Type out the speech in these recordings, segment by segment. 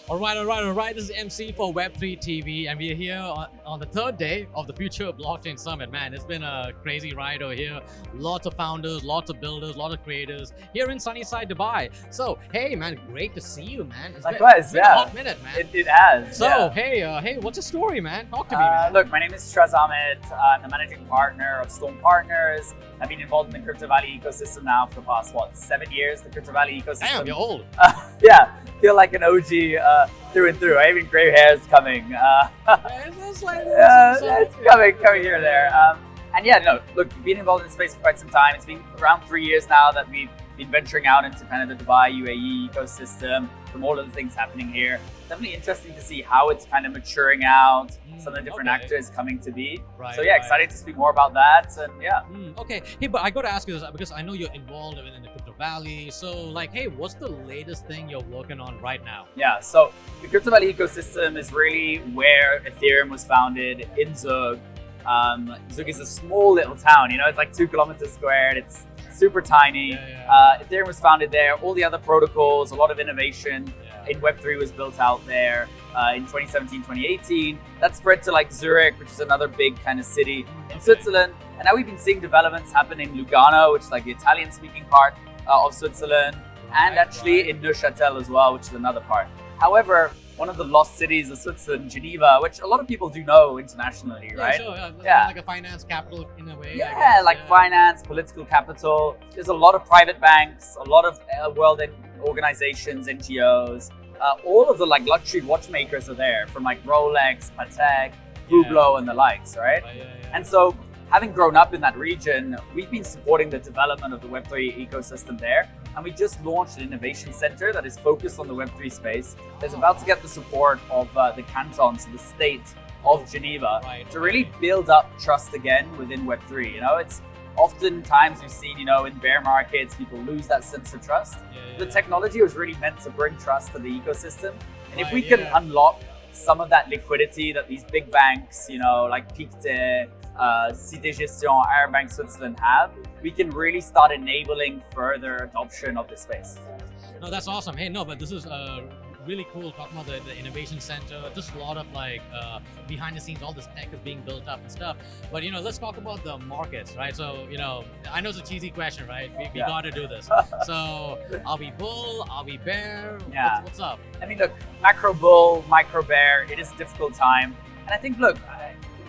All right. This is MC for Web3 TV, and we are here on the third day of the Future Blockchain Summit. Man, it's been a crazy ride over here. Lots of founders, lots of builders, lots of creators here in sunny side Dubai. So, hey, man, great to see you, man. Likewise, been a hot minute, man. It has. So, yeah. hey, what's your story, man? Talk to me, man. Look, my name is Sheraz Ahmed. I'm the managing partner of Storm Partners. I've been involved in the Crypto Valley ecosystem now for the past, 7 years? The Crypto Valley ecosystem. Damn, you're old. Yeah, feel like an OG through and through. Even gray hair is coming. It's coming here and there. And yeah, no, look, been involved in the space for quite some time. It's been around 3 years now that we've been venturing out into kind of the Dubai UAE ecosystem from all of the things happening here. Definitely interesting to see how it's kind of maturing out, some of the different actors coming to be. Right, so yeah, excited to speak more about that, and yeah. Okay, hey, but I got to ask you this because I know you're involved in the Crypto Valley. So like, hey, what's the latest thing you're working on right now? Yeah, so the Crypto Valley ecosystem is really where Ethereum was founded in Zug. Zug is a small little town, it's like 2 kilometers squared. It's super tiny. Ethereum was founded there. All the other protocols, a lot of innovation in Web3 was built out there in 2017, 2018. That spread to like Zurich, which is another big kind of city in Switzerland. And now we've been seeing developments happen in Lugano, which is like the Italian-speaking part of Switzerland, and actually in Neuchâtel as well, which is another part. However, one of the lost cities of Switzerland, Geneva, which a lot of people do know internationally, right? Sure. Like a finance capital in a way. Yeah, finance, political capital. There's a lot of private banks, a lot of world organizations, NGOs. All of the like luxury watchmakers are there, from like Rolex, Patek, Hublot, and the likes, right? And so, having grown up in that region, we've been supporting the development of the Web3 ecosystem there. And we just launched an innovation center that is focused on the Web3 space. That's about to get the support of the canton, so the state of Geneva, to really build up trust again within Web3. It's oftentimes we've seen, in bear markets, people lose that sense of trust. The technology was really meant to bring trust to the ecosystem. And if we can unlock some of that liquidity that these big banks, like Pictet, Cité Gestion, Airbank Switzerland have, we can really start enabling further adoption of this space. No, that's awesome. Hey, no, but this is really cool talking about the innovation center. Just a lot of like behind the scenes, all this tech is being built up and stuff. But let's talk about the markets, right? So I know it's a cheesy question, right? We got to do this. So are we bull? Are we bear? What's up? I mean, look, macro bull, micro bear. It is a difficult time, and I think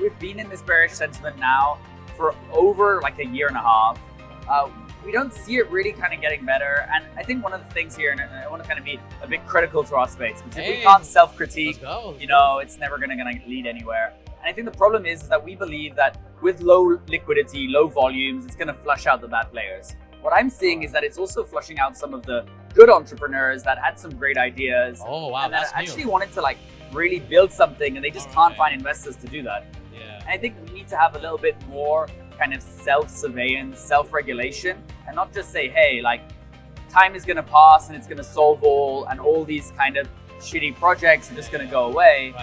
we've been in this bearish sentiment now for over like a year and a half. We don't see it really kind of getting better. And I think one of the things here, and I want to kind of be a bit critical to our space, because if we can't self-critique, it's never going to lead anywhere. And I think the problem is that we believe that with low liquidity, low volumes, it's going to flush out the bad players. What I'm seeing is that it's also flushing out some of the good entrepreneurs that had some great ideas. Oh, wow, and that actually wanted to really build something, and they just can't find investors to do that. And I think we need to have a little bit more kind of self-surveillance, self-regulation, and not just say, hey, time is going to pass and it's going to solve all these kind of shitty projects are just going to go away.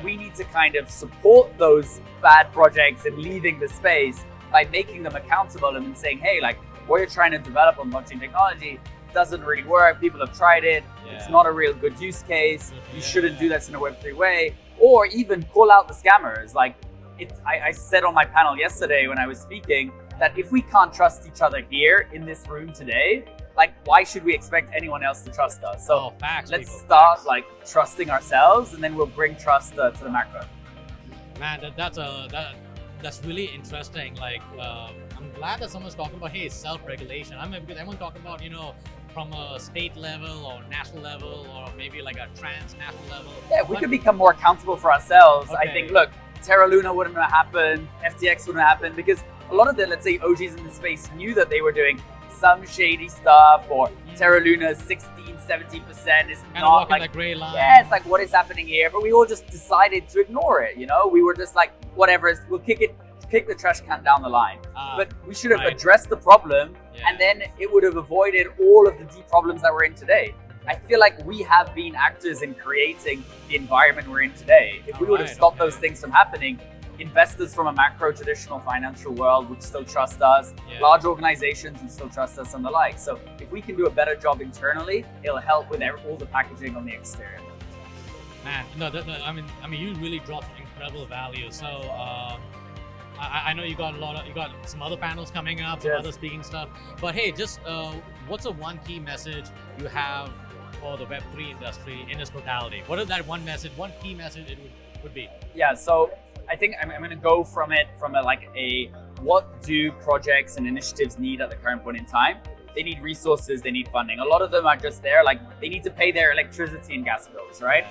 We need to kind of support those bad projects and leaving the space by making them accountable and saying, hey, what you're trying to develop on blockchain technology doesn't really work. People have tried it. It's not a real good use case. You shouldn't do this in a Web3 way. Or even call out the scammers. I said on my panel yesterday when I was speaking that if we can't trust each other here in this room today, why should we expect anyone else to trust us? So let's start trusting ourselves, and then we'll bring trust to the macro. Man, that's really interesting. I'm glad that someone's talking about, hey, self-regulation. Because everyone talking about, from a state level or national level or maybe like a transnational level. Yeah, if we could become more accountable for ourselves, I think, look, Terra Luna wouldn't have happened, FTX wouldn't have happened, because a lot of the, let's say, OGs in the space knew that they were doing some shady stuff, or Terra Luna's 16-17% is not the gray line. Yeah, it's what is happening here? But we all just decided to ignore it, We were just whatever, we'll kick the trash can down the line. But we should have addressed the problem, and then it would have avoided all of the deep problems that we're in today. I feel like we have been actors in creating the environment we're in today. If we would have stopped those things from happening, investors from a macro traditional financial world would still trust us. Large organizations would still trust us and the like. So if we can do a better job internally, it'll help with all the packaging on the exterior. Man, no, I mean, you really dropped incredible value. So, I know you got you got some other panels coming up, some Yes. other speaking stuff. But hey, just what's the one key message you have for the Web3 industry in its totality? What is that one message, one key message it would be? Yeah, so I think I'm going to go from a what do projects and initiatives need at the current point in time? They need resources, they need funding. A lot of them are just there, like they need to pay their electricity and gas bills, right?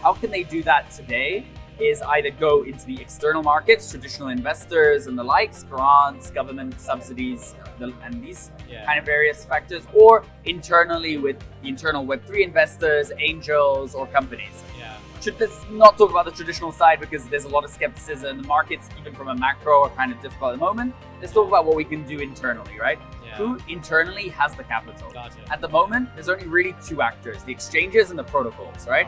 How can they do that today? Is either go into the external markets, traditional investors and the likes, grants, government subsidies, and these kind of various factors, or internally with the internal Web3 investors, angels, or companies. Should this not talk about the traditional side because there's a lot of skepticism. The markets, even from a macro, are kind of difficult at the moment. Let's talk about what we can do internally, right? Who internally has the capital? Gotcha. At the moment, there's only really two actors, the exchanges and the protocols, right?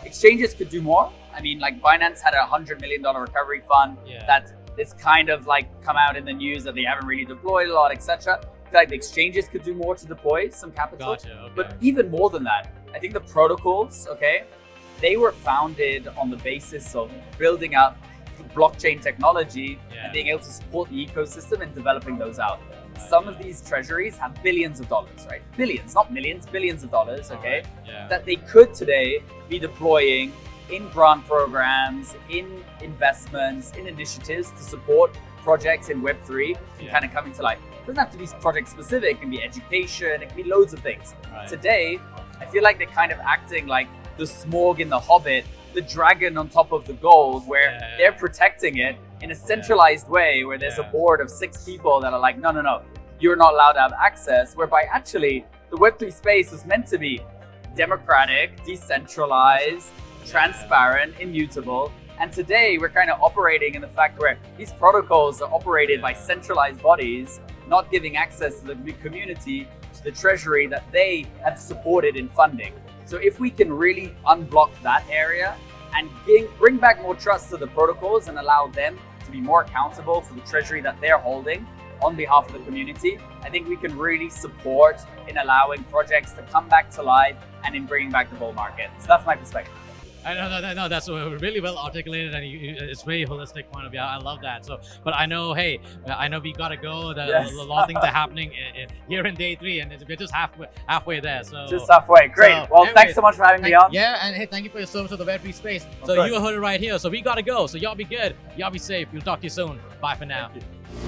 Exchanges could do more. I mean, like Binance had a $100 million recovery fund that it's kind of like come out in the news that they haven't really deployed a lot, etc. I feel like the exchanges could do more to deploy some capital. But even more than that, I think the protocols, they were founded on the basis of building up blockchain technology and being able to support the ecosystem and developing those out. Some of these treasuries have billions of dollars, right? Billions, not millions, billions of dollars, that they could today be deploying in grant programs, in investments, in initiatives to support projects in Web3 and kind of coming to life. It doesn't have to be project specific, it can be education, it can be loads of things. Today, I feel like they're kind of acting like the Smorg in The Hobbit, the dragon on top of the gold, where they're protecting it in a centralized way, where there's a board of 6 people that are like, no, you're not allowed to have access, whereby actually the Web3 space was meant to be democratic, decentralized, transparent, immutable. And today we're kind of operating in the fact where these protocols are operated by centralized bodies, not giving access to the community, to the treasury that they have supported in funding. So if we can really unblock that area and bring back more trust to the protocols and allow them to be more accountable for the treasury that they're holding on behalf of the community, I think we can really support in allowing projects to come back to life and in bringing back the bull market. So that's my perspective. I know that's really well articulated, and it's very holistic point of view. I love that. So, but I know, hey, I know we gotta go. A lot of things are happening here in day 3, and we're just halfway there. So just halfway. Great. So, well, thanks so much for having me on. Yeah, and hey, thank you for your service to the Web3 space. Of So course. you heard it right here. So we gotta go. So y'all be good. Y'all be safe. We'll talk to you soon. Bye for now. Thank you.